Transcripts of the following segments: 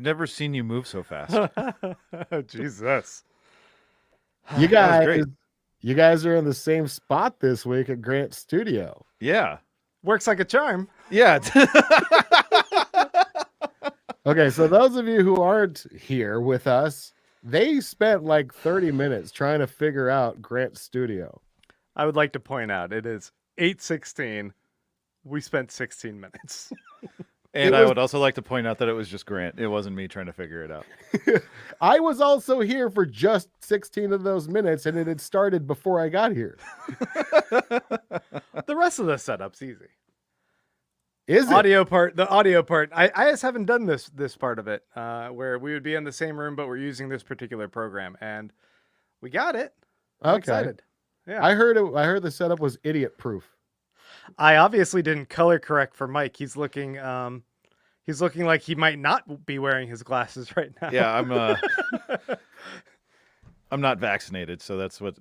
I've never seen you move so fast. Jesus. You That was great. guys are in the same spot this week at Grant's studio. Yeah. Works like a charm. Yeah. Okay, so those of you who aren't here with us, they spent like 30 minutes trying to figure out Grant's studio. I would like to point out it is 8:16. We spent 16 minutes. And I would also like to point out that it was just Grant. It wasn't me trying to figure it out. I was also here for just 16 of those minutes, and it had started before I got here. The rest of the setup's easy. Is it? The audio part. I just haven't done this part of it, where we would be in the same room, but we're using this particular program, and we got it. I'm excited. Yeah, I heard the setup was idiot proof. I obviously didn't color correct for Mike. He's looking like he might not be wearing his glasses right now. Yeah, I'm not vaccinated, so that's what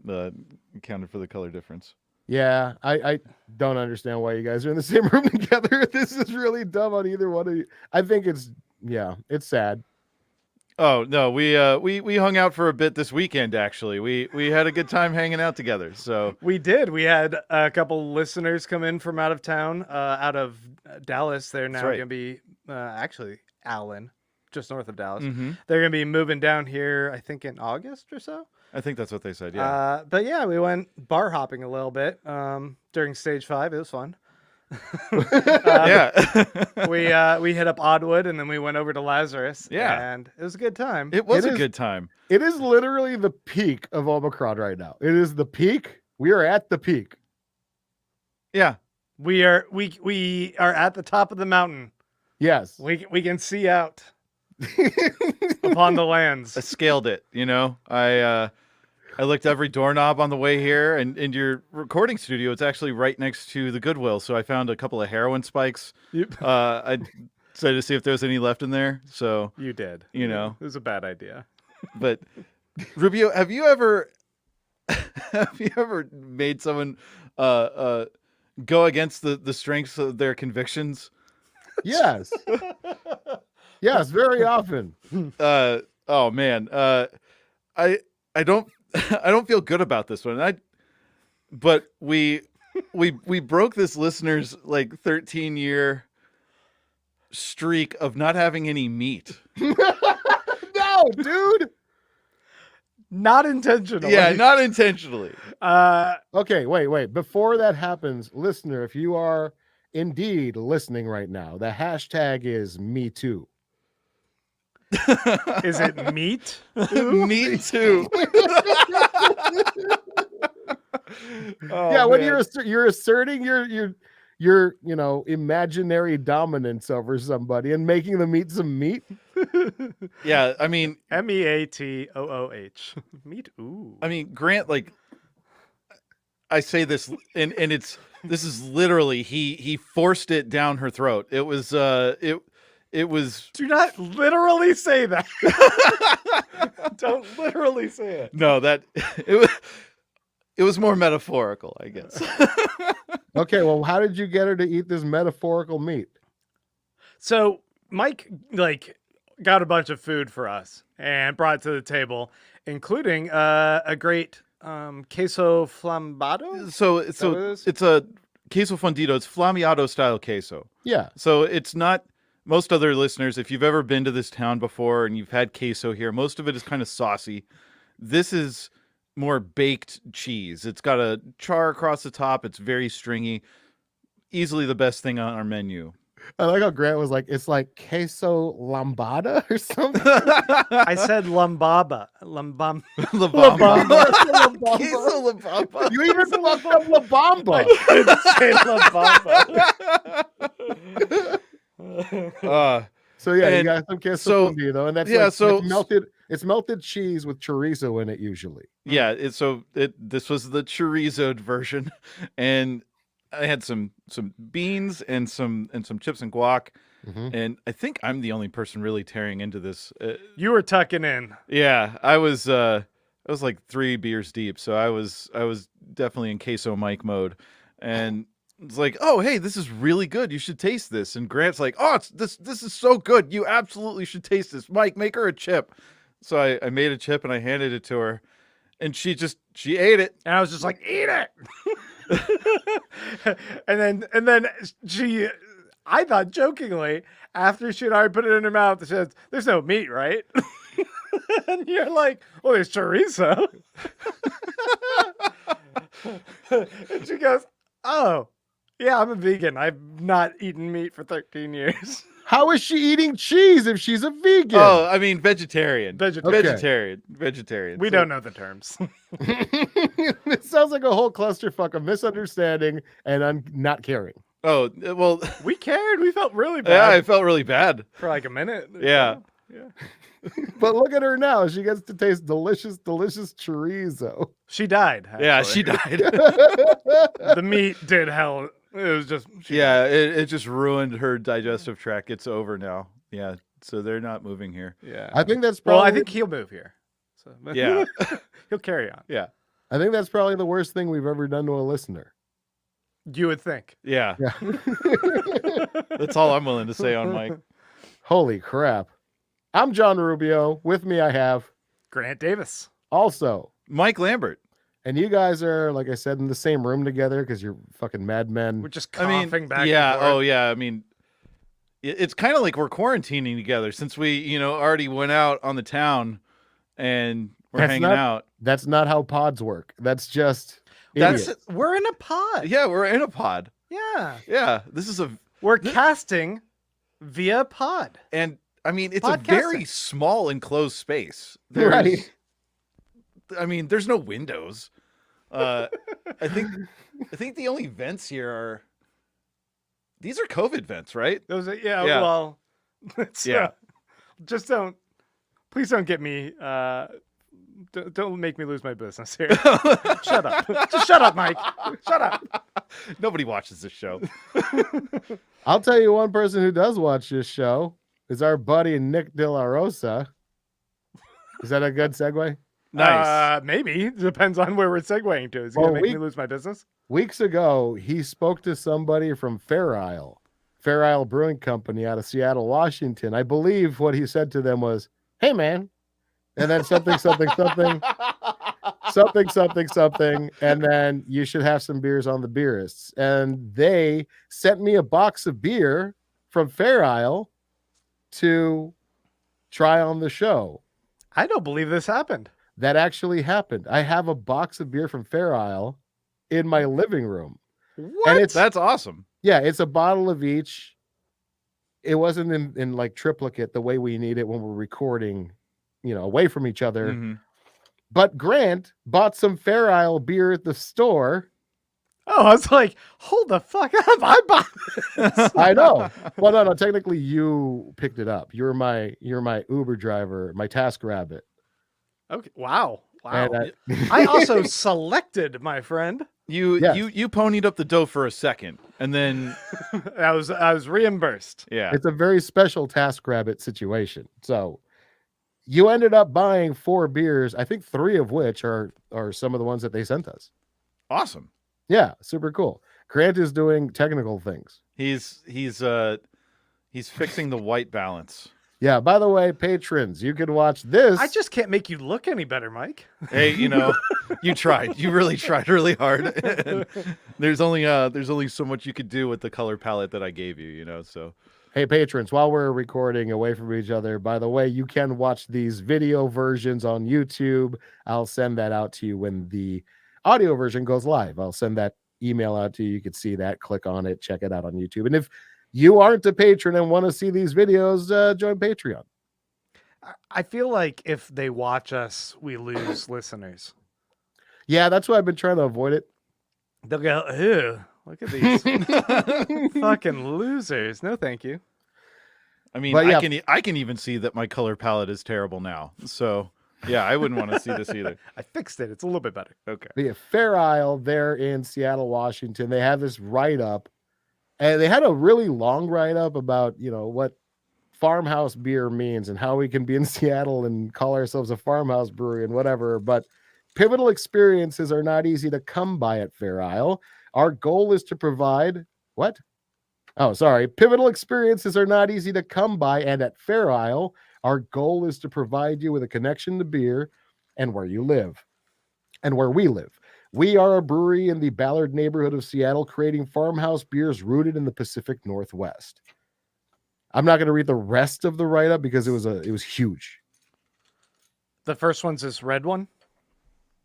accounted for the color difference. Yeah, I don't understand why you guys are in the same room together. This is really dumb on either one of you. I think it's sad. Oh no, we hung out for a bit this weekend. Actually, we had a good time hanging out together. So we did. We had a couple listeners come in from out of town, out of Dallas. They're now going to be actually Allen, just north of Dallas. Mm-hmm. They're going to be moving down here, I think, in August or so. I think that's what they said. Yeah. But yeah, we went bar hopping a little bit during stage 5. It was fun. Yeah. we hit up Oddwood and then we went over to Lazarus. Yeah. And it was a good time. It was a good time. It is literally the peak of Omicron right now. It is the peak. We are at the peak. Yeah. We are at the top of the mountain. Yes. We can see out upon the lands. I scaled it, I looked every doorknob on the way here, and in your recording studio, it's actually right next to the Goodwill. So I found a couple of heroin spikes. Yep. I decided to see if there was any left in there. So you did. It was a bad idea. But Rubio, have you ever made someone go against the strengths of their convictions? Yes. Yes, very often. Oh man. I don't feel good about this one. But we broke this listener's like 13-year streak of not having any meat. No, dude. Not intentionally. Yeah, not intentionally. Okay, wait. Before that happens, listener, if you are indeed listening right now, the hashtag is #MeToo. Is it meat? Me too. Yeah, when you're asserting your imaginary dominance over somebody and making them eat some meat. Yeah, I mean MEATOOH. Meat. Ooh. I mean, Grant, like I say this and this is literally he forced it down her throat. It was it was. Do not literally say that. Don't literally say it. No, it was more metaphorical, I guess. Okay, well, how did you get her to eat this metaphorical meat? So Mike got a bunch of food for us and brought it to the table, including a great queso flambado. So it's a queso fundido. It's flamiado style queso. Yeah. So it's not. Most other listeners, if you've ever been to this town before and you've had queso here, most of it is kind of saucy. This is more baked cheese. It's got a char across the top. It's very stringy. Easily the best thing on our menu. I like how Grant was like, it's like queso lambada or something. I said lambaba. Lambamba. Queso lambamba. You even fucked up La Bamba. I couldn't say lambaba. So yeah, you got some queso fundido, and that's it's melted cheese with chorizo in it usually. Yeah, this was the chorizoed version, and I had some beans and some chips and guac, and I think I'm the only person really tearing into this. You were tucking in. Yeah, I was like 3 beers deep, so I was definitely in queso Mike mode, and it's like, oh, hey, this is really good. You should taste this. And Grant's like, oh, this is so good. You absolutely should taste this. Mike, make her a chip. So I made a chip and I handed it to her, and she ate it. And I was just like, eat it. and then she, I thought jokingly, after she had already put it in her mouth, she says, "There's no meat, right?" And you're like, "Well, there's chorizo." And she goes, "Oh, yeah, I'm a vegan. I've not eaten meat for 13 years." How is she eating cheese if she's a vegan? Oh, I mean, vegetarian. Vegetarian. Vegetarian. We don't know the terms. It sounds like a whole clusterfuck of misunderstanding and not caring. Oh, well, We cared. We felt really yeah, bad I felt really bad. for like a minute. Yeah. But look at her now. She gets to taste delicious chorizo. She died. Yeah, actually. she died. The meat did hell. It was just Yeah, it just ruined her digestive tract. It's over now. Yeah, so they're not moving here. Yeah. I think that's Well, probably I think he'll move here. So Yeah. he'll carry on. Yeah. I think that's probably the worst thing we've ever done to a listener. You would think. Yeah. Yeah. That's all I'm willing to say on Mike. Holy crap. I'm John Rubio. With me I have Grant Davis. also, Mike Lambert. and you guys are, like I said, in the same room together because you're fucking madmen. We're just I coughing mean, back. yeah. And forth. Oh, yeah. I mean, it's kind of like we're quarantining together since we, already went out on the town and we're That's hanging not- out. That's not how pods work. That's just That's idiots. We're in a pod. Yeah, we're in a pod. Yeah. Yeah, this is We're casting via pod. and I mean, it's Podcasting. a very small enclosed space. Right. I mean, there's no windows. I think the only vents here these are COVID vents, right? Those are, Yeah. well, it's, Yeah. just please don't get me, don't make me lose my business here. Shut up. Just shut up, Mike. Shut up. Nobody watches this show. I'll tell you one person who does watch this show is our buddy Nick De La Rosa. Is that a good segue? Nice. Maybe. Depends on where we're segueing to. Is it Well, going to make me lose my business? Weeks ago, he spoke to somebody from Fair Isle Brewing Company out of Seattle, Washington. I believe what he said to them was, "Hey, man," and then something, and then you should have some beers on the Beerists. And they sent me a box of beer from Fair Isle to try on the show. I don't believe this happened. That actually happened. I have a box of beer from Fair Isle in my living room. What? That's awesome. Yeah, it's a bottle of each. It wasn't in like triplicate the way we need it when we're recording, away from each other. Mhm. But Grant bought some Fair Isle beer at the store. Oh, I was like, hold the fuck up. I bought this. I know. Well, no, technically you picked it up. You're my Uber driver, my task rabbit. Okay. Wow. And, I also selected, my friend. You ponied up the dough for a second, and then I was reimbursed. yeah. it's a very special task rabbit situation. So you ended up buying 4 beers, I think 3 of which are some of the ones that they sent us. Awesome. Yeah, super cool. Grant is doing technical things. He's fixing the white balance. Yeah, by the way, patrons, you can watch this. I just can't make you look any better, Mike. Hey, you tried. You really tried really hard. And there's only so much you could do with the color palette that I gave you, so Hey, patrons, while we're recording away from each other, by the way, you can watch these video versions on YouTube. I'll send that out to you when the audio version goes live. I'll send that email out to you. You can see that, click on it, check it out on YouTube. And if you aren't a patron and want to see these videos, join Patreon. I feel like if they watch us, we lose listeners. Yeah, that's why I've been trying to avoid it. They'll go, ew, look at these fucking losers. No, thank you. I mean, But yeah. I can even see that my color palette is terrible now. So yeah, I wouldn't want to see this either. I fixed it. It's a little bit better. Okay. But yeah, Fair Isle, they're in Seattle, Washington. They have this write-up, and they had a really long write-up about, what farmhouse beer means and how we can be in Seattle and call ourselves a farmhouse brewery and whatever. But Pivotal experiences are not easy to come by at Fair Isle. Our goal is to provide what? Oh, sorry. Pivotal experiences are not easy to come by, and at Fair Isle, our goal is to provide you with a connection to beer and where you live and where we live. We are a brewery in the Ballard neighborhood of Seattle, creating farmhouse beers rooted in the Pacific Northwest. I'm not going to read the rest of the write-up because it was huge. The first one's this red one.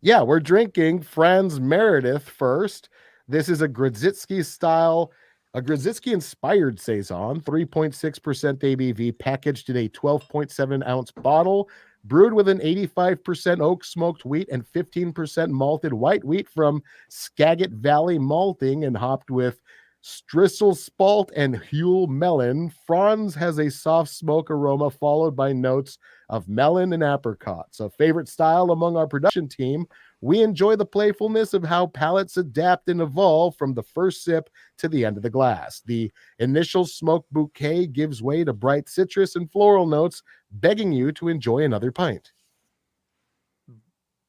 Yeah, we're drinking Franz Meredith first. This is a Grodziskie-inspired Saison, 3.6% ABV, packaged in a 12.7-ounce bottle, brewed with an 85% oak-smoked wheat and 15% malted white wheat from Skagit Valley Malting and hopped with Strisel Spalt and Huel Melon. Franz has a soft smoke aroma followed by notes of melon and apricots. A favorite style among our production team, we enjoy the playfulness of how palates adapt and evolve from the first sip to the end of the glass. The initial smoke bouquet gives way to bright citrus and floral notes, begging you to enjoy another pint.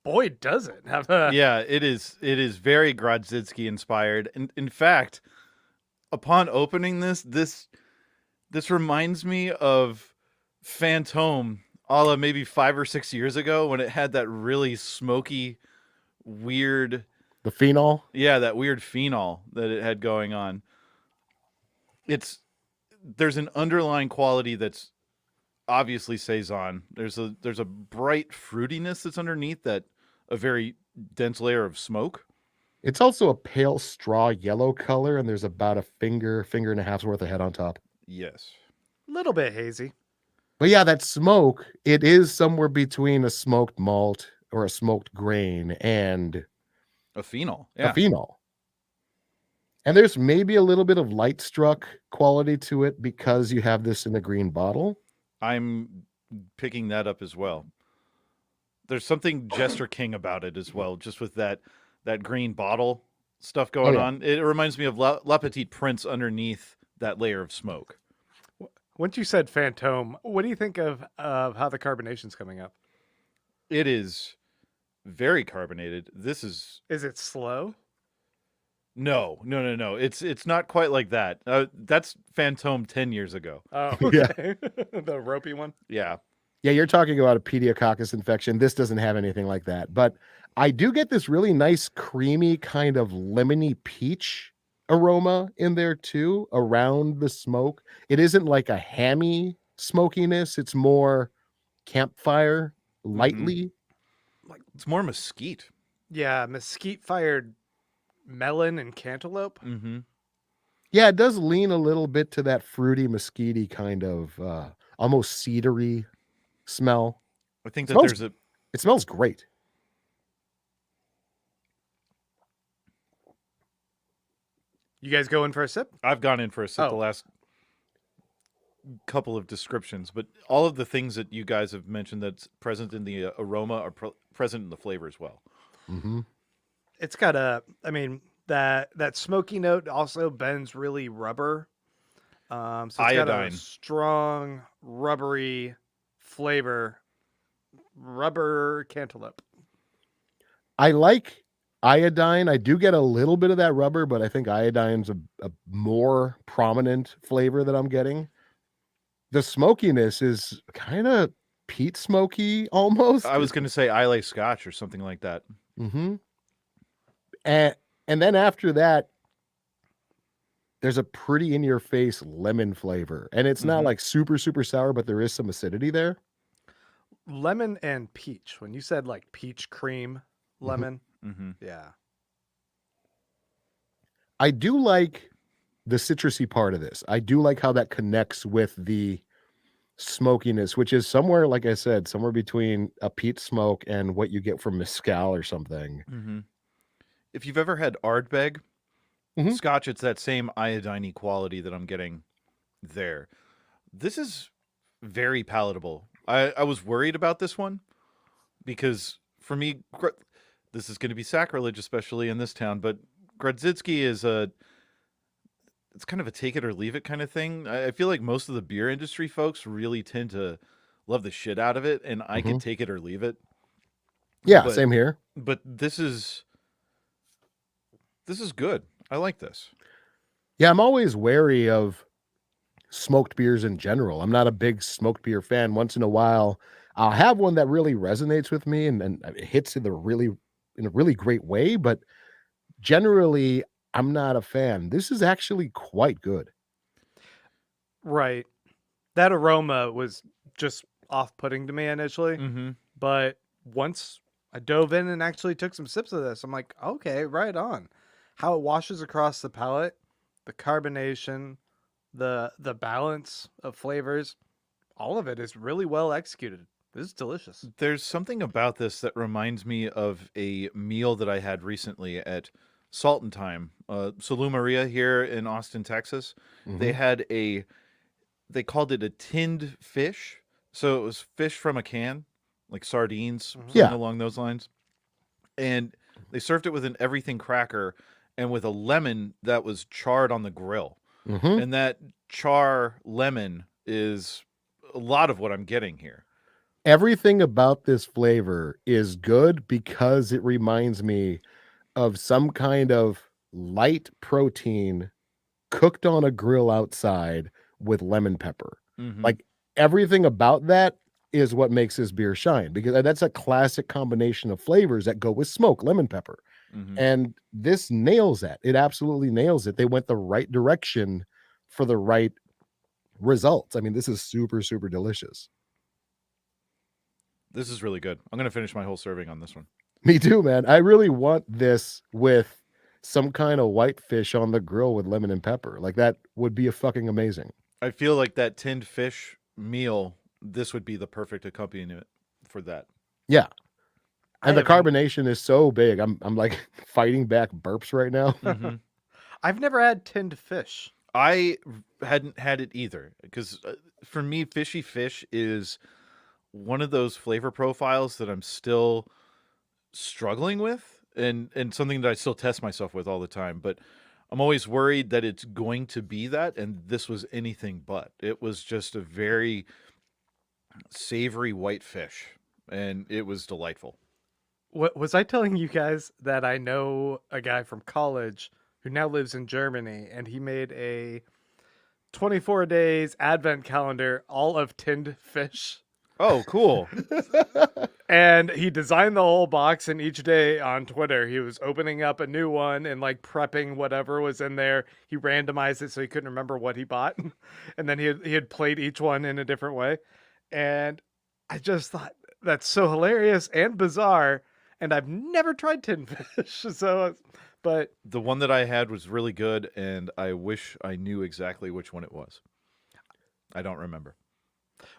Boy, does it have a... Yeah, it is very Grodziskie inspired. And in fact, upon opening this reminds me of Fantôme, a la maybe 5 or 6 years ago when it had that really smoky, weird... The phenol? Yeah, that weird phenol that it had going on. There's an underlying quality that's obviously Saison. There's a bright fruitiness that's underneath that, a very dense layer of smoke. It's also a pale straw yellow color, and there's about a finger and a half's worth of head on top. Yes. A little bit hazy. But yeah, that smoke, it is somewhere between a smoked malt or a smoked grain and A phenol. Yeah. a phenol. And there's maybe a little bit of light struck quality to it because you have this in a green bottle. I'm picking that up as well. There's something Jester King about it as well, just with that green bottle stuff going on. It reminds me of La Petite Prince underneath that layer of smoke. Once you said Fantôme, what do you think of how the carbonation's coming up? It is very carbonated. This is... Is it slow? No. It's not quite like that. That's Fantôme 10 years ago. Oh, okay. The ropey one? Yeah. Yeah, you're talking about a pediococcus infection. This doesn't have anything like that. But I do get this really nice, creamy, kind of lemony peach aroma in there too, around the smoke. It isn't like a hammy smokiness. It's more campfire, lightly. Like it's more mesquite. Yeah, mesquite-fired melon and cantaloupe. Mm-hmm. Yeah, it does lean a little bit to that fruity, mesquite kind of almost cedary smell. I think that It smells great. You guys go in for a sip? I've gone in for a sip the last couple of descriptions, but all of the things that you guys have mentioned that's present in the aroma are present in the flavor as well. Mm-hmm. It's got that smoky note also bends really rubber. So it's got Iodine. a strong rubbery flavor. Rubber cantaloupe. I like iodine. I do get a little bit of that rubber, but I think iodine's a more prominent flavor that I'm getting. The smokiness is kind of peat smoky almost. I was going to say Islay Scotch or something like that. Mm-hmm. And then after that, there's a pretty in-your-face lemon flavor. And it's not like super, super sour, but there is some acidity there. Lemon and peach. When you said like peach cream lemon, Mm-hmm. yeah. I do like the citrusy part of this. I do like how that connects with the smokiness, which is somewhere, like I said, somewhere between a peat smoke and what you get from mezcal or something. Mm-hmm. If you've ever had Ardbeg Scotch, it's that same iodine quality that I'm getting there. This is very palatable. I was worried about this one because for me, this is going to be sacrilege, especially in this town, but Grodziskie is it's kind of a take it or leave it kind of thing. I feel like most of the beer industry folks really tend to love the shit out of it, and I can take it or leave it. Yeah, But same here. but this is good. I like this. Yeah, I'm always wary of smoked beers in general. I'm not a big smoked beer fan. Once in a while, I'll have one that really resonates with me and it hits in a really great way, but generally I'm not a fan. This is actually quite good. Right. That aroma was just off-putting to me initially, Mm-hmm. but once I dove in and actually took some sips of this, I'm like, okay, right on. How it washes across the palate, the carbonation, the balance of flavors, all of it is really well executed. This is delicious. There's something about this that reminds me of a meal that I had recently at Salt and Time, Solu Maria here in Austin, Texas. They Mhm. had they called it a tinned fish. So it was fish from a can, like sardines, something Yeah. along those lines. And they served it with an everything cracker and with a lemon that was charred on the grill. Mhm. And that char lemon is a lot of what I'm getting here. Everything about this flavor is good because it reminds me of some kind of light protein cooked on a grill outside with lemon pepper. Mm-hmm. Like everything about that is what makes this beer shine because that's a classic combination of flavors that go with smoke, lemon pepper. Mm-hmm. And this nails that. It absolutely nails it. They went the right direction for the right results. I mean, this is super, super delicious. This is really good. I'm going to finish my whole serving on this one. Me too, man. I really want this with some kind of white fish on the grill with lemon and pepper. Like that would be a fucking amazing. I feel like that tinned fish meal, this would be the perfect accompaniment for that. Yeah. And the I have- carbonation is so big. I'm like fighting back burps right now. Mm-hmm. I've never had tinned fish. I hadn't had it either because for me, fishy fish is one of those flavor profiles that I'm still struggling with and something that I still test myself with all the time. But I'm always worried that it's going to be that. And this was anything but. It was just a very savory white fish and it was delightful. What was I telling you guys that I know a guy from college who now lives in Germany and he made a 24 days advent calendar all of tinned fish? Oh, cool. And he designed the whole box, and each day on Twitter, he was opening up a new one and like prepping whatever was in there. He randomized it so he couldn't remember what he bought. And then he had played each one in a different way. And I just thought that's so hilarious and bizarre. And I've never tried tinned fish. So, but The one that I had was really good, and I wish I knew exactly which one it was. I don't remember.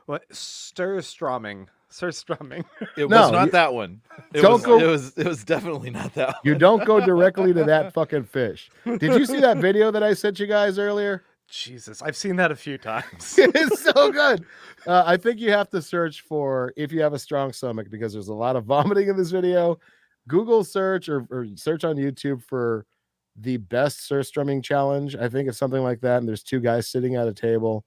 what Surströmming. It No, was not you- that one. It Don't was, go- it was definitely not that one. You don't go directly to that fucking fish. Did you see that video that I sent you guys earlier? Jesus, I've seen that a few times. It's so good. I think you have to search for if you have a strong stomach because there's a lot of vomiting in this video. Google search or search on YouTube for the best surstrumming challenge. I think it's something like that. And there's two guys sitting at a table.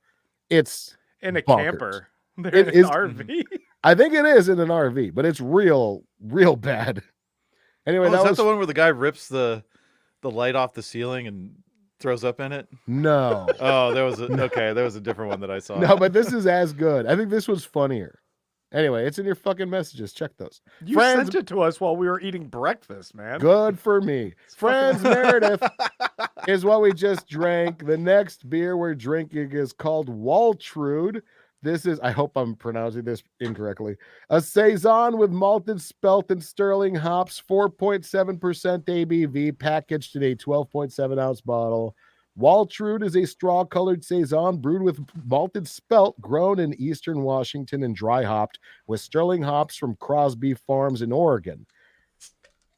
It's In a bonkers. camper. They're It in is- an RV. I think it is in an RV, but it's real bad. Anyway, Oh, that is that was the one where the guy rips the light off the ceiling and throws up in it? no. Oh, there was a different one that I saw. No, but this is as good. I think this was funnier. Anyway, it's in your fucking messages. Check those. You Franz- sent it to us while we were eating breakfast, man. Good for me. Franz Meredith is what we just drank. The next beer we're drinking is called Waltrude. This is, I hope I'm pronouncing this incorrectly, a saison with malted spelt and sterling hops, 4.7% ABV, packaged in a 12.7 ounce bottle. Waltrude is a straw-colored saison brewed with malted spelt, grown in eastern Washington and dry hopped with sterling hops from Crosby Farms in Oregon.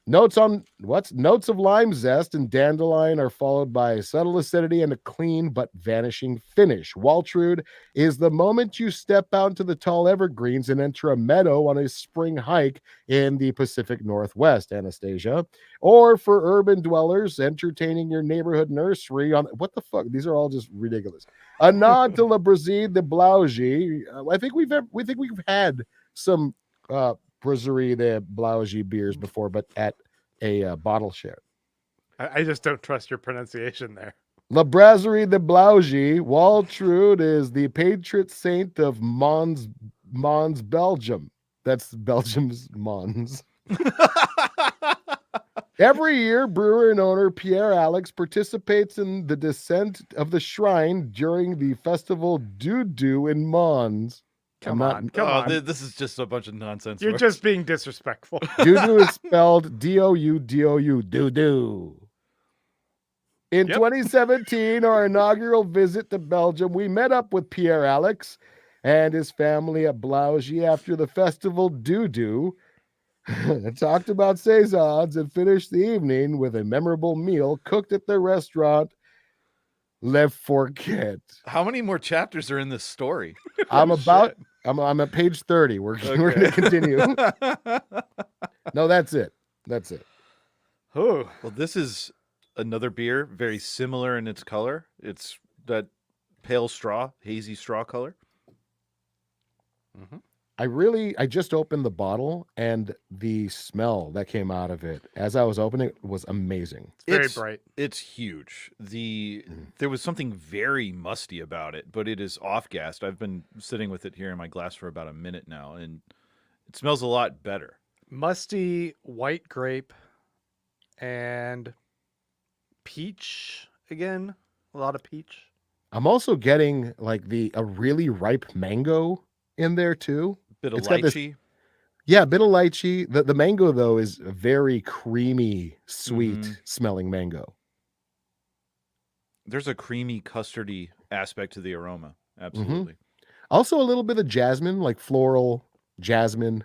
Notes of lime zest and dandelion are followed by subtle acidity and a clean but vanishing finish. Waltrude is the moment you step out into the tall evergreens and enter a meadow on a spring hike in the Pacific Northwest, Anastasia. Or for urban dwellers, entertaining your neighborhood nursery on what the fuck? These are all just ridiculous. A nod to La Brazil de Blaugie. I think we've had some Brasserie de Blaugie beers before, but at a bottle share. I just don't trust your pronunciation there. La Brasserie de Blaugie, Waltrude is the patron saint of Mons, Belgium. That's Belgium's Mons. Every year, brewer and owner Pierre Alex participates in the descent of the shrine during the festival Doudou in Mons. Come on. This is just a bunch of nonsense. You're words. just being disrespectful. Doudou is spelled D-O-U-D-O-U, Doudou. In 2017, our inaugural visit to Belgium, we met up with Pierre Alex and his family at Blaugie after the festival Doudou. Talked about saisons and finished the evening with a memorable meal cooked at the restaurant Le Fourquet. How many more chapters are in this story? I'm at page 30. We're going to continue. No, that's it. Oh, Well, this is another beer, very similar in its color. It's that pale straw, hazy straw color. mm-hmm. I just opened the bottle, and the smell that came out of it as I was opening it was amazing. It's very bright. It's huge. There was something very musty about it, but it is off-gassed. I've been sitting with it here in my glass for about a minute now, and it smells a lot better. Musty white grape and peach again. A lot of peach. I'm also getting like a really ripe mango in there too. Bit of It's got this- lychee. Yeah, a bit of lychee. The mango though is a very creamy, sweet smelling mango. There's a creamy, custardy aspect to the aroma. Absolutely. Also a little bit of jasmine, like floral jasmine.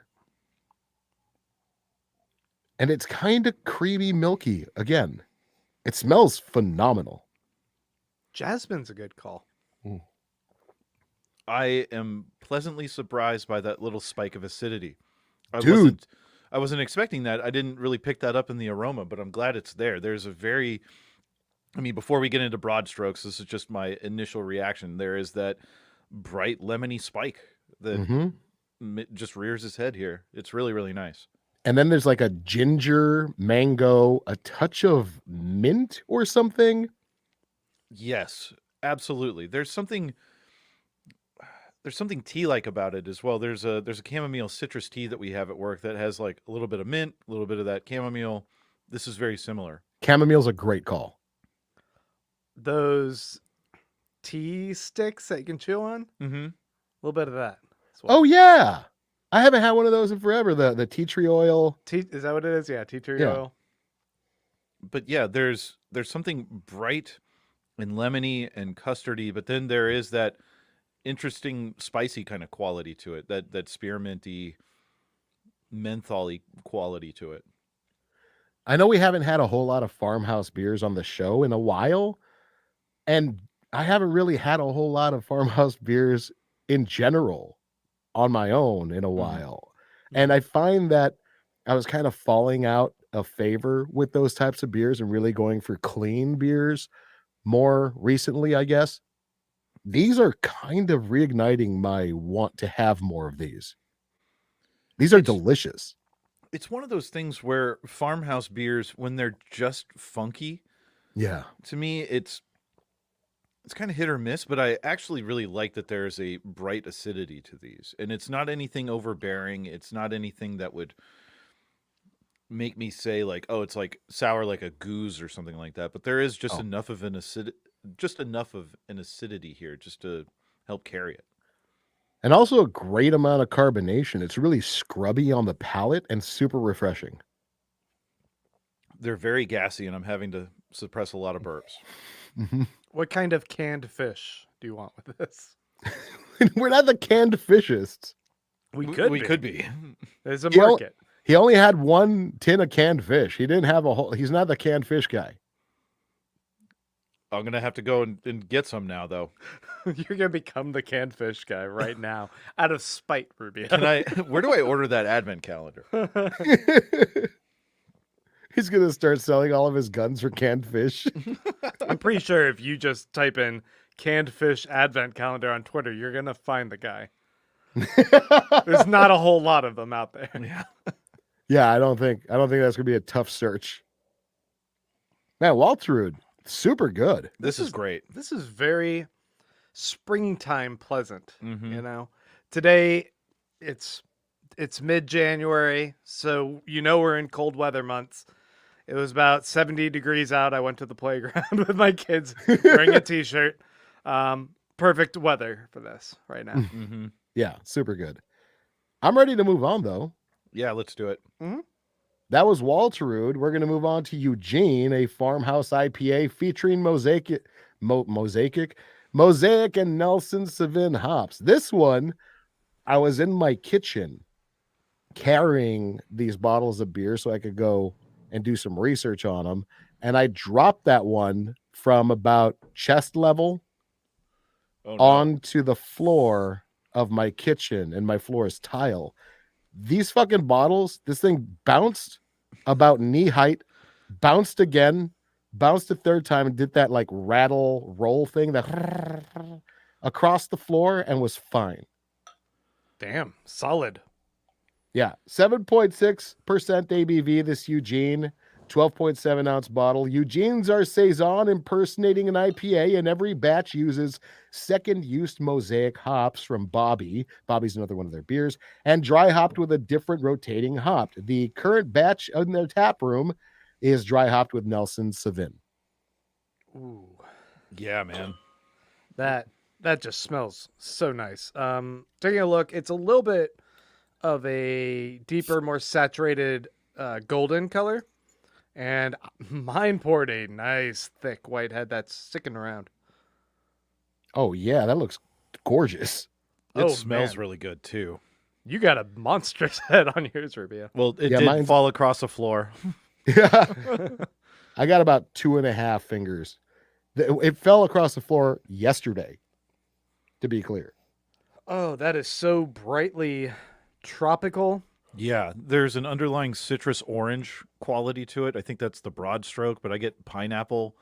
And it's kind of creamy, milky again. It smells phenomenal. Jasmine's a good call. I am pleasantly surprised by that little spike of acidity. Dude. I wasn't expecting that. I didn't really pick that up in the aroma, but I'm glad it's there. There's a very, before we get into broad strokes, this is just my initial reaction. There is that bright lemony spike that just rears its head here. It's really, really nice. And then there's like a ginger, mango, a touch of mint or something. Yes, absolutely. There's something tea-like about it as well. There's a chamomile citrus tea that we have at work that has like a little bit of mint, a little bit of that chamomile. This is very similar. Chamomile's a great call. Those tea sticks that you can chew on. Mm-hmm. A little bit of that. as well. Oh yeah. I haven't had one of those in forever. The tea tree oil. Is that what it is? Yeah, tea tree Yeah. oil. But yeah, there's something bright and lemony and custardy, but then there is that interesting spicy kind of quality to it, that spearminty, mentholy quality to it. I know we haven't had a whole lot of farmhouse beers on the show in a while, and I haven't really had a whole lot of farmhouse beers in general on my own in a while. And I find that I was kind of falling out of favor with those types of beers and really going for clean beers more recently, I guess. These are kind of reigniting my want to have more of these. These are delicious. It's one of those things where farmhouse beers, when they're just funky, Yeah. to me, it's kind of hit or miss, but I actually really like that there's a bright acidity to these. And it's not anything overbearing. It's not anything that would make me say like, oh, it's like sour like a goose or something like that. But there is just enough of an acidity here just to help carry it. And also a great amount of carbonation. It's really scrubby on the palate and super refreshing. They're very gassy, and I'm having to suppress a lot of burps. What kind of canned fish do you want with this? We're not the canned fishists. We We be. could be. There's a You know- market. He only had one tin of canned fish. He didn't have a whole. He's not the canned fish guy. I'm gonna have to go and get some now, though. You're gonna become the canned fish guy right now, out of spite, Rubio. Can I? Where do I order that advent calendar? He's gonna start selling all of his guns for canned fish. I'm pretty sure if you just type in canned fish advent calendar on Twitter, you're gonna find the guy. There's not a whole lot of them out there. Yeah. Yeah, I don't think that's gonna be a tough search. Man, Waltrude, super good. This is great. This is very springtime pleasant. Mhm. You know, today it's mid-January, so we're in cold weather months. It was about 70 degrees out. I went to the playground with my kids wearing a t-shirt. Perfect weather for this right now. Mm-hmm. Yeah, super good. I'm ready to move on though. Yeah, let's do it. That was Waltrude. We're going to move on to Eugene, a farmhouse IPA featuring Mosaic and Nelson Sauvin hops. This one, I was in my kitchen carrying these bottles of beer so I could go and do some research on them. And I dropped that one from about chest level onto the floor of my kitchen, and my floor is tile. These fucking bottles, this thing bounced about knee height, bounced again, bounced a third time, and did that like rattle roll thing that across the floor and was fine. Damn, solid. Yeah, 7.6% ABV, this Eugene, 12.7 ounce bottle. Eugene's are Saison impersonating an IPA, and every batch uses second use Mosaic hops from Bobby. Bobby's another one of their beers, and dry hopped with a different rotating hop. The current batch in their tap room is dry hopped with Nelson Sauvin. Ooh, Yeah, man. that just smells so nice. Taking a look, it's a little bit of a deeper, more saturated golden color, and mine poured a nice thick white head that's sticking around. Oh yeah, that looks gorgeous. It smells man. really good too. You got a monstrous head on yours, Rubio. Well, it Yeah, did mine's- fall across the floor. Yeah, I got about 2.5 fingers. It fell across the floor yesterday, to be clear. Oh, that is so brightly tropical. Yeah, there's an underlying citrus orange quality to it. I think that's the broad stroke, but I get pineapple.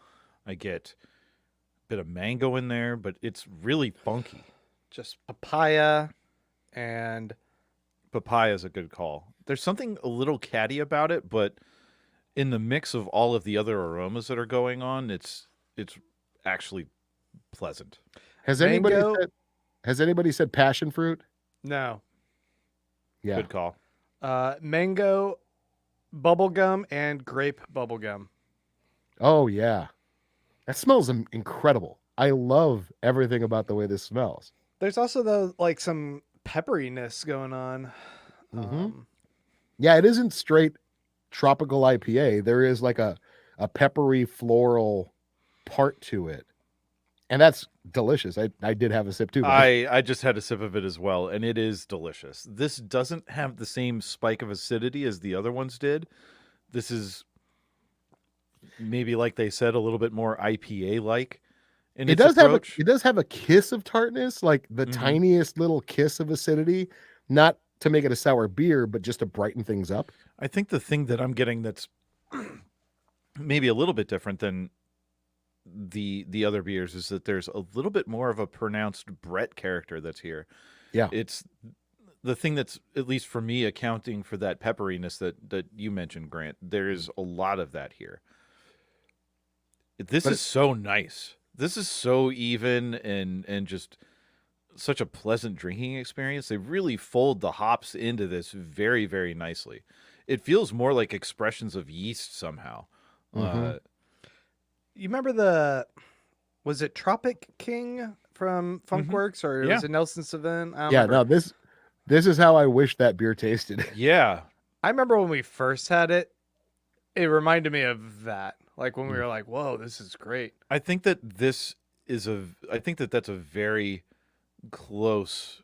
I get a bit of mango in there, but it's really funky. Just papaya and Papaya is a good call. There's something a little catty about it, but in the mix of all of the other aromas that are going on, it's actually pleasant. Has Mango- anybody said passion fruit? no. Yeah. Good call. Mango bubblegum and grape bubblegum. Oh yeah. That smells incredible. I love everything about the way this smells. There's also like some pepperiness going on. Mhm. Yeah, it isn't straight tropical IPA. There is like a peppery floral part to it. And that's delicious. I did have a sip too. but- I just had a sip of it as well, and it is delicious. This doesn't have the same spike of acidity as the other ones did. This is maybe, like they said, a little bit more IPA-like in it its does approach. have a kiss of tartness, like the Mhm. tiniest little kiss of acidity, not to make it a sour beer, but just to brighten things up. I think the thing that I'm getting that's maybe a little bit different than the other beers is that there's a little bit more of a pronounced Brett character that's here. Yeah. It's the thing that's, at least for me, accounting for that pepperiness that you mentioned, Grant. There is a lot of that here. This But is so nice. This is so even and just such a pleasant drinking experience. They really fold the hops into this very, very nicely. It feels more like expressions of yeast somehow. Mhm. You remember was it Tropic King from Funkworks or Yeah. was it Nelson Sauvin? I don't Yeah, remember. no, this is how I wish that beer tasted. Yeah. I remember when we first had it, it reminded me of that. Like when we were like, whoa, this is great. I think that that's a very close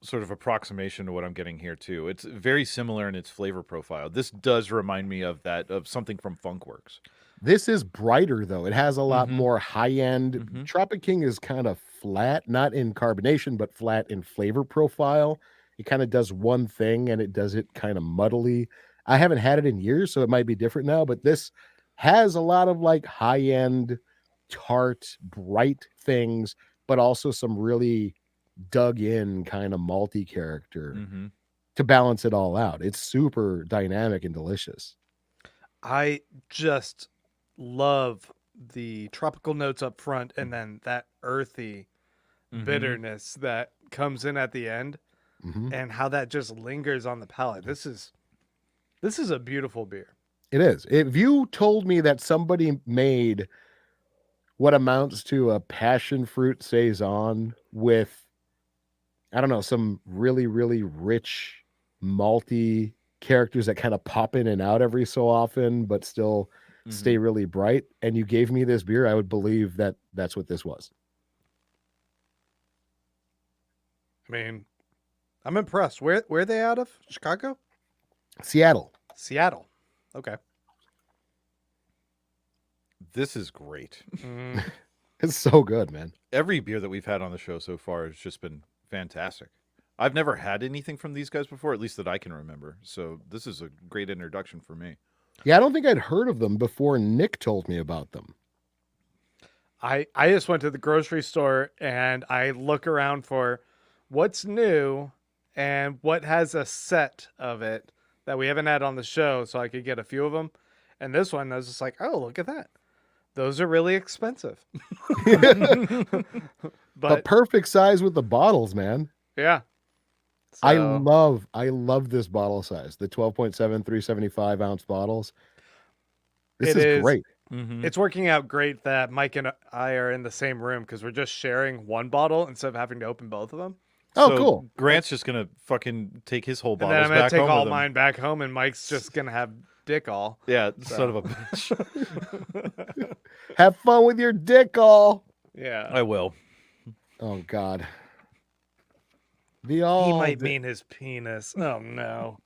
sort of approximation to what I'm getting here too. It's very similar in its flavor profile. This does remind me of something from Funkworks. This is brighter though. It has a lot Mhm. more high end. Mhm. Tropic King is kind of flat, not in carbonation, but flat in flavor profile. It kind of does one thing and it does it kind of muddily. I haven't had it in years, so it might be different now, but this has a lot of like high end, tart, bright things, but also some really dug in kind of malty character Mm-hmm. to balance it all out. It's super dynamic and delicious. I just love the tropical notes up front and then that earthy Mm-hmm. bitterness that comes in at the end Mhm. and how that just lingers on the palate. This is a beautiful beer. It is. If you told me that somebody made what amounts to a passion fruit saison with, I don't know, some really, really rich, malty characters that kind of pop in and out every so often, but still stay really bright, and you gave me this beer, I would believe that that's what this was. I mean, I'm impressed. Where are they out of? Chicago? Seattle. Seattle. Okay. This is great. Mm, It's so good, man. Every beer that we've had on the show so far has just been fantastic. I've never had anything from these guys before, at least that I can remember. So this is a great introduction for me. Yeah, I don't think I'd heard of them before Nick told me about them. I just went to the grocery store and I look around for what's new and what has a set of it that we haven't had on the show so I could get a few of them. And this one, I was just like, oh, look at that. Those are really expensive. A But perfect size with the bottles, man. yeah. I So, love this bottle size, the 12.7 375 ounce bottles. This It is is. great. Mm-hmm. it's working out great that Mike and I are in the same room because we're just sharing one bottle instead of having to open both of them. Oh, cool. Grant's just gonna fucking take his whole And bottles then I'm going to back take home all with him. mine back home and Mike's just going to have dick all. Yeah, So. son of a bitch. Have fun with your dick all. Yeah. I will. Oh God. The He all might mean his penis. Oh, no.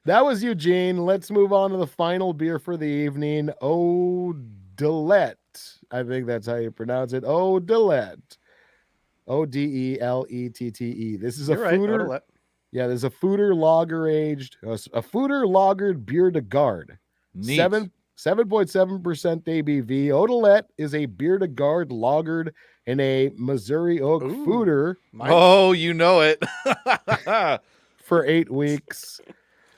That was Eugene. Let's move on to the final beer for the evening. Odilette. I think that's how you pronounce it. Odilette. Odelette. This is You're a right. fooder. Odilette. Yeah, there's a fooder lager aged, a fooder lagered beer de garde. Neat. 7.7% ABV. Odilette is a beer de garde lagered in a Missouri oak Ooh. fooder Mike. Oh, you know it. for 8 weeks.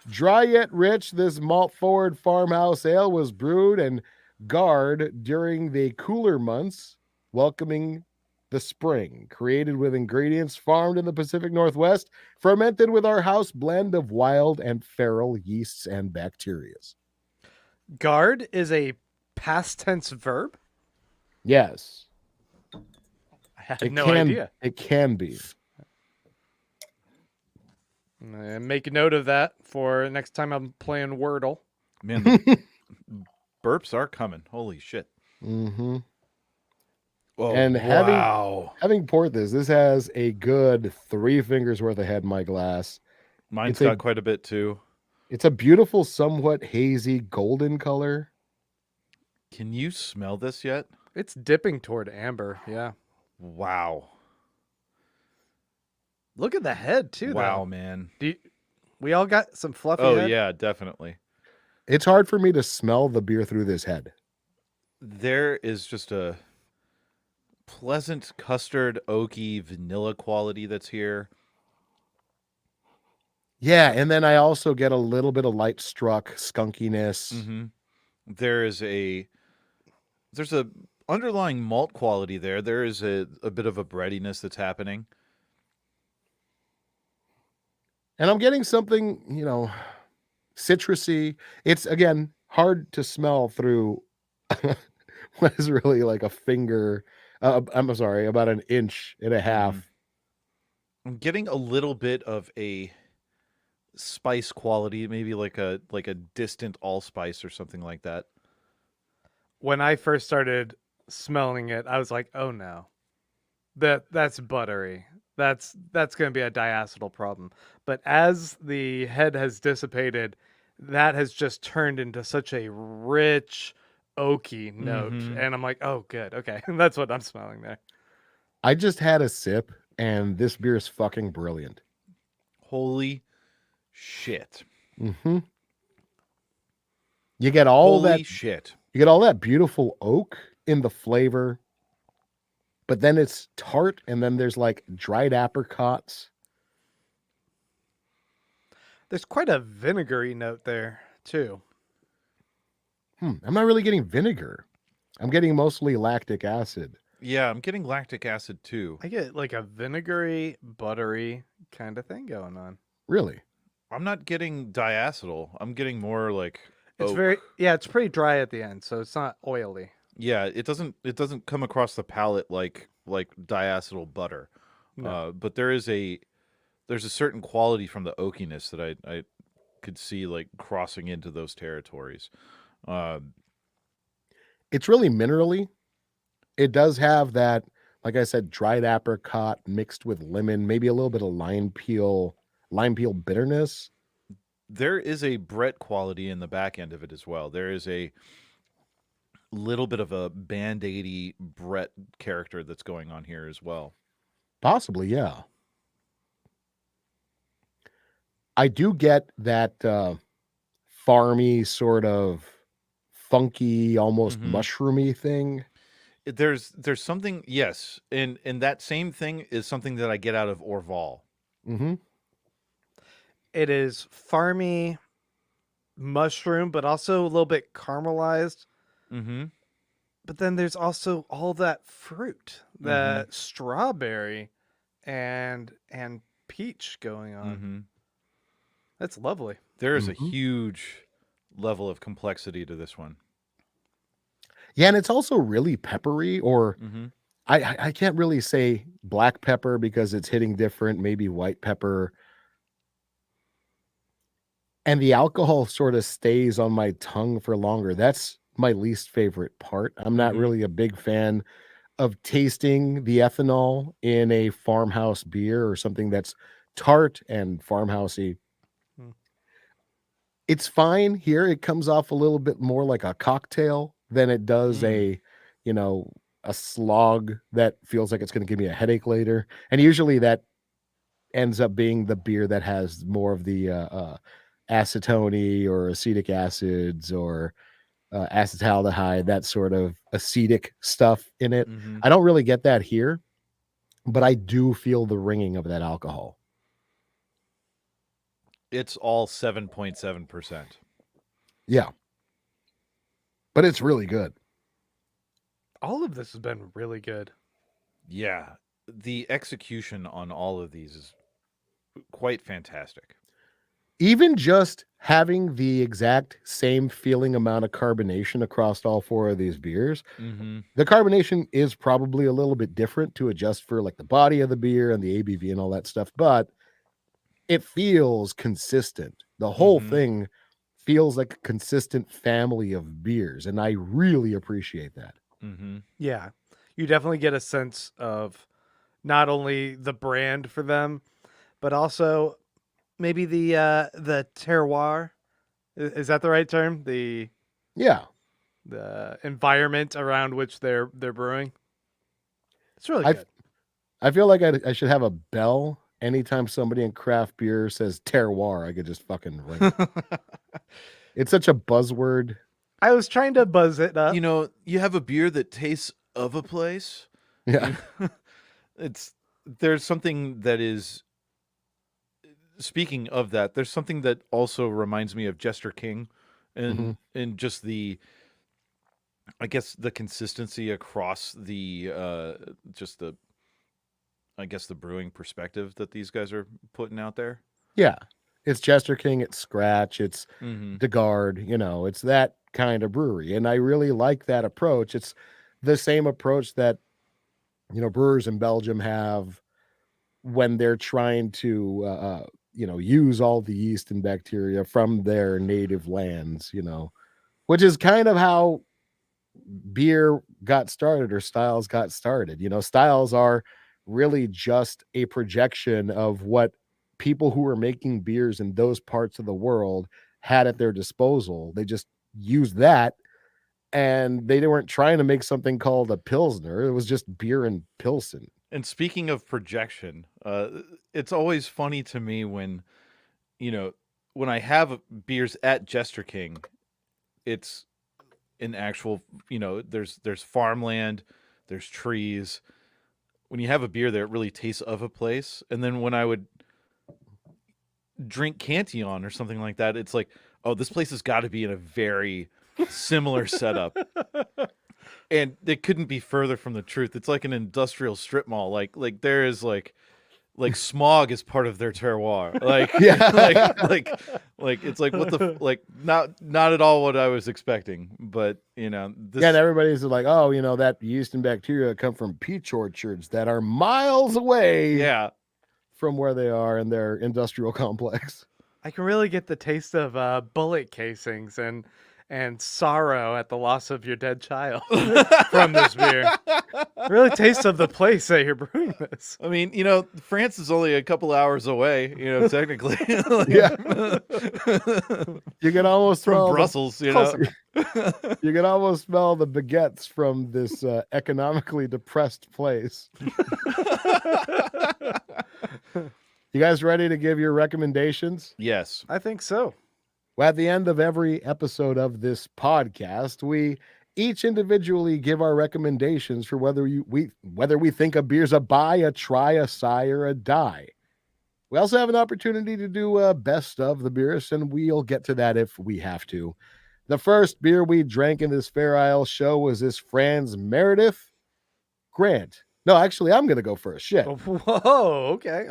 Dry yet rich, this malt forward farmhouse ale was brewed and garred during the cooler months, welcoming the spring. Created with ingredients farmed in the Pacific Northwest, fermented with our house blend of wild and feral yeasts and bacterias. Guard is a past tense verb? Yes, I had it no can. idea. It can be. Make a note of that for next time I'm playing Wordle. Man, the burps are coming. Holy shit. Mm-hmm. Oh, And wow. having poured this has a good 3 fingers worth of head in my glass. Mine's it's a- got quite a bit too. It's a beautiful, somewhat hazy golden color. Can you smell this yet? It's dipping toward amber. Yeah. Wow. Look at the head, too, Wow, though. man. We all got some fluffy Oh, head? yeah, definitely. It's hard for me to smell the beer through this head. There is just a pleasant custard, oaky, vanilla quality that's here. Yeah, and then I also get a little bit of light struck skunkiness. Mm-hmm. There's a underlying malt quality there. There is a bit of a breadiness that's happening. And I'm getting something, citrusy. It's, again, hard to smell through what is really like a finger. I'm sorry, about an inch and a half. I'm getting a little bit of a spice quality, maybe like a distant allspice or something like that. When I first started smelling it, I was like, oh, no. That's buttery. That's going to be a diacetyl problem. But as the head has dissipated, that has just turned into such a rich, oaky note. Mhm. And I'm like, oh, good. Okay. That's what I'm smelling there. I just had a sip, and this beer is fucking brilliant. Holy shit. Mm-hmm. You get all Holy that. shit. You get all that beautiful oak in the flavor. but then it's tart, and then there's like dried apricots. There's quite a vinegary note there too. I'm not really getting vinegar. I'm getting mostly lactic acid. Yeah, I'm getting lactic acid too. I get like a vinegary, buttery kind of thing going on. Really? I'm not getting diacetyl. I'm getting more like It's oak. it's pretty dry at the end, so it's not oily. Yeah, it doesn't come across the palate like diacetyl butter. No. But there's a certain quality from the oakiness that I could see like crossing into those territories. It's really minerally. It does have that, like I said, dried apricot mixed with lemon, maybe a little bit of lime peel bitterness. There is a Brett quality in the back end of it as well. There is a little bit of a Band-Aidy Brett character that's going on here as well. Possibly, yeah. I do get that farmy sort of funky, almost Mhm. mushroomy thing. There's something, yes, and that same thing is something that I get out of Orval. Mm-hmm. It is farmy mushroom, but also a little bit caramelized. Mm-hmm. But then there's also all that fruit, the strawberry and peach going on. Mm-hmm. That's lovely. There is a Mhm. huge level of complexity to this one. Yeah, and it's also really peppery, or Mm-hmm. I can't really say black pepper because it's hitting different, maybe white pepper. And the alcohol sort of stays on my tongue for longer. That's my least favorite part. I'm not Mhm. really a big fan of tasting the ethanol in a farmhouse beer or something that's tart and farmhousey. Hmm. It's fine here. It comes off a little bit more like a cocktail than it does Mm. you know, a slog that feels like it's going to give me a headache later. And usually that ends up being the beer that has more of the acetone or acetic acids or acetaldehyde, that sort of acetic stuff in it. Mm-hmm. I don't really get that here, but I do feel the ringing of that alcohol. It's all 7.7%. Yeah. But it's really good. All of this has been really good. Yeah. The execution on all of these is quite fantastic. Even just having the exact same feeling amount of carbonation across all four of these beers, Mm-hmm. the carbonation is probably a little bit different to adjust for like the body of the beer and the ABV and all that stuff, but it feels consistent. The whole Mhm. thing feels like a consistent family of beers, and I really appreciate that. Mm-hmm. Yeah. You definitely get a sense of not only the brand for them, but also maybe the terroir. Is that the right term? Yeah. The environment around which they're brewing. It's really I good. I feel like I should have a bell anytime somebody in craft beer says terroir. I could just fucking ring it. It's such a buzzword. I was trying to buzz it up. You know, you have a beer that tastes of a place. Yeah. There's something that is, speaking of that, there's something that also reminds me of Jester King and just I guess the consistency across just the I guess the brewing perspective that these guys are putting out there. Yeah. It's Jester King, it's Scratch, it's Mm-hmm. DeGard, it's that kind of brewery. And I really like that approach. It's the same approach that, brewers in Belgium have when they're trying to, use all the yeast and bacteria from their native lands, which is kind of how beer got started or styles got started. Styles are really just a projection of what people who were making beers in those parts of the world had at their disposal. They just used that, and they weren't trying to make something called a pilsner. It was just beer and pilsen. And speaking of projection, it's always funny to me when I have beers at Jester King, it's an actual, there's farmland, there's trees, when you have a beer there, it really tastes of a place. And then when I would drink Cantillon or something like that, it's like, oh, this place has got to be in a very similar setup. And it couldn't be further from the truth. It's like an industrial strip mall. Like there is like smog is part of their terroir. Like, Yeah. like it's like what the like not at all what I was expecting. But this, Yeah, and everybody's like, oh, that yeast and bacteria come from peach orchards that are miles away yeah, from where they are in their industrial complex. I can really get the taste of bullet casings and sorrow at the loss of your dead child from this beer. Really taste of the place that you're brewing this. I mean, France is only a couple hours away, technically. Yeah. You can almost From smell Brussels, you can almost smell the baguettes from this economically depressed place. You guys ready to give your recommendations? Yes. I think so. Well, at the end of every episode of this podcast, we each individually give our recommendations for whether we think a beer's a buy, a try, a sigh, or a die. We also have an opportunity to do a best of the beers, and we'll get to that if we have to. The first beer we drank in this Fair Isle show was this Franz Meredith. Grant. No, actually, I'm going to go first. Shit. Whoa, okay.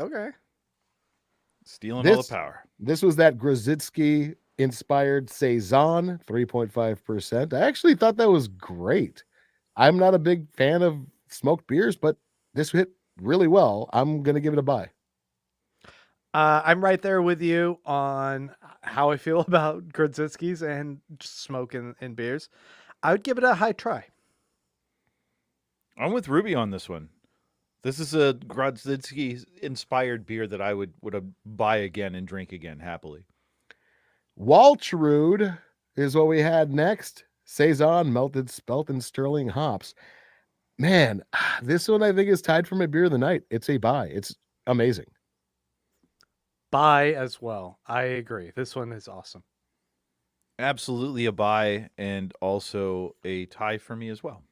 Stealing all the power. This was that Grozitsky inspired Saison, 3.5%. I actually thought that was great. I'm not a big fan of smoked beers, but this hit really well. I'm going to give it a buy. I'm right there with you on how I feel about Grodzitskis and just smoking in beers. I would give it a high try. I'm with Rubio on this one. This is a Grodzitsky inspired beer that I would buy again and drink again happily. Waltrude is what we had next. Saison, melted spelt and sterling hops. Man, this one I think is tied for my beer of the night. It's a buy. It's amazing. Buy as well. I agree. This one is awesome. Absolutely a buy and also a tie for me as well.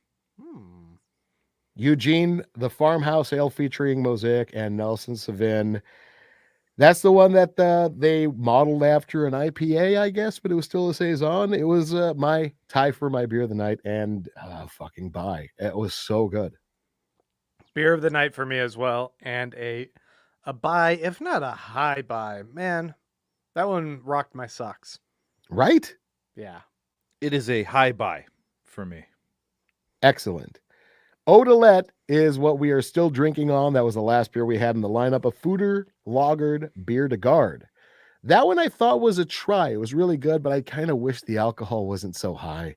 Eugene, the farmhouse ale featuring Mosaic and Nelson Sauvin. That's the one that they modeled after an IPA, I guess, but it was still a Saison. It was my tie for my beer of the night and fucking buy. It was so good. Beer of the night for me as well. And a buy, if not a high buy. Man, that one rocked my socks. Right? Yeah. It is a high buy for me. Excellent. Odilette is what we are still drinking on. That was the last beer we had in the lineup, a Fooder Lagered Beer de Garde. That one I thought was a try. It was really good, but I kind of wish the alcohol wasn't so high.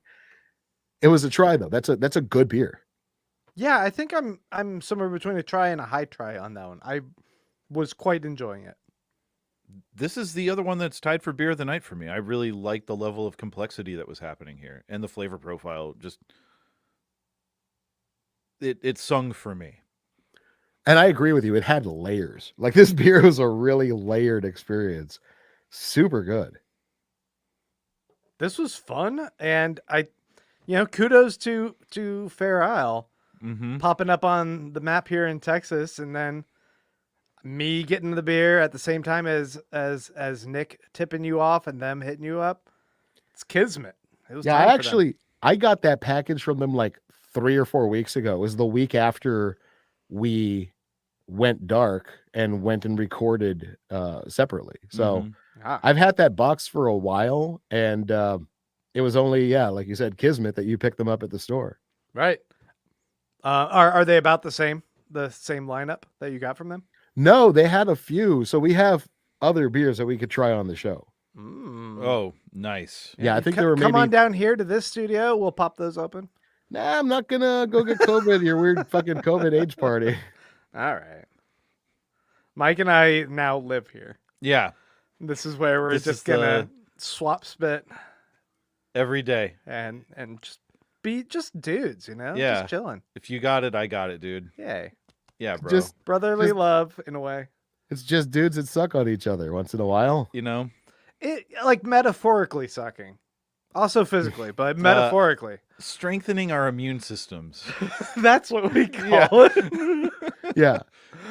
It was a try though. That's a good beer. Yeah, I think I'm somewhere between a try and a high try on that one. I was quite enjoying it. This is the other one that's tied for beer of the night for me. I really like the level of complexity that was happening here and the flavor profile. Just it sung for me. And I agree with you. It had layers. Like this beer was a really layered experience. Super good. This was fun, and kudos to Fair Isle popping up on the map here in Texas, and then me getting the beer at the same time as Nick tipping you off and them hitting you up. It's kismet. It was I got that package from them like 3 or 4 weeks ago. It was the week after we went dark and went and recorded separately. So I've had that box for a while, and it was only, like you said, kismet that you picked them up at the store. Right. Are they about the same lineup that you got from them? No, they had a few. So we have other beers that we could try on the show. Oh, nice. Yeah, I think there were Come on down here to this studio. We'll pop those open. Nah, I'm not going to go get COVID, your weird fucking COVID age party. All right. Mike and I now live here. Yeah. This is where we're just going to swap spit. Every day. And just be just dudes, Yeah. Just chilling. If you got it, I got it, dude. Yay. Yeah, bro. Just brotherly love in a way. It's just dudes that suck on each other once in a while. It like metaphorically sucking. Also physically, but metaphorically. Strengthening our immune systems. That's what we call Yeah. it. Yeah.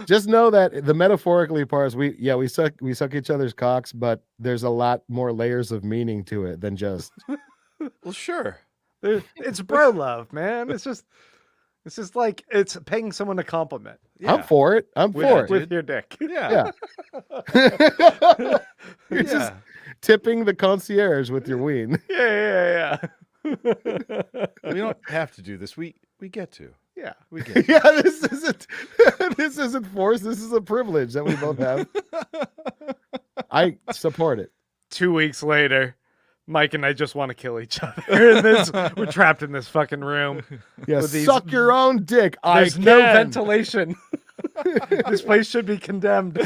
Just know that the metaphorically parts, we suck each other's cocks, but there's a lot more layers of meaning to it than just Well, sure. It's bro love, man. It's just like it's paying someone a compliment Yeah. I'm for it. I'm for it. with your dick. Yeah. You're just tipping the concierge with your ween. Yeah. We don't have to do this. We get to. Yeah. We get to. Yeah, this isn't forced. This is a privilege that we both have. I support it. 2 weeks later, Mike and I just want to kill each other. And we're trapped in this fucking room. Yeah, With these- suck your own dick. There's I no can. ventilation. This place should be condemned.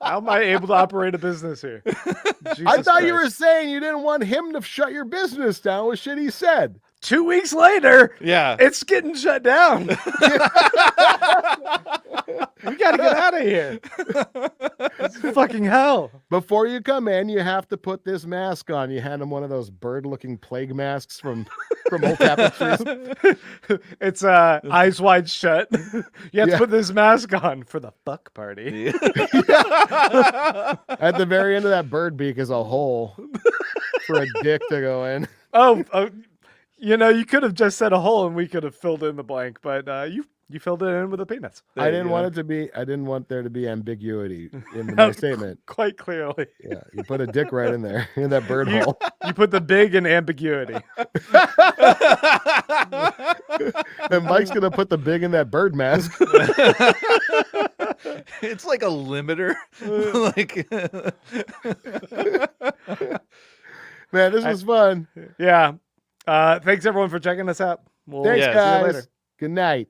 How am I able to operate a business here? I thought you were saying you didn't want him to shut your business down with shit he said. 2 weeks later, Yeah. it's getting shut down. We gotta get out of here. It's fucking hell. Before you come in, you have to put this mask on. You hand him one of those bird-looking plague masks from old tapestries. It's eyes wide shut. You have Yeah. to put this mask on for the fuck party. At the very end of that bird beak is a hole for a dick to go in. Oh, you could have just said a hole and we could have filled in the blank, but you filled it in with a penis. I didn't want there to be ambiguity in my statement. Quite clearly. Yeah, you put a dick right in there in that bird hole. You put the big in ambiguity. And Mike's gonna put the big in that bird mask. It's like a limiter. Like Man, this was fun. Yeah. Thanks everyone for checking us out. We'll Thanks, see you guys. later. Good night.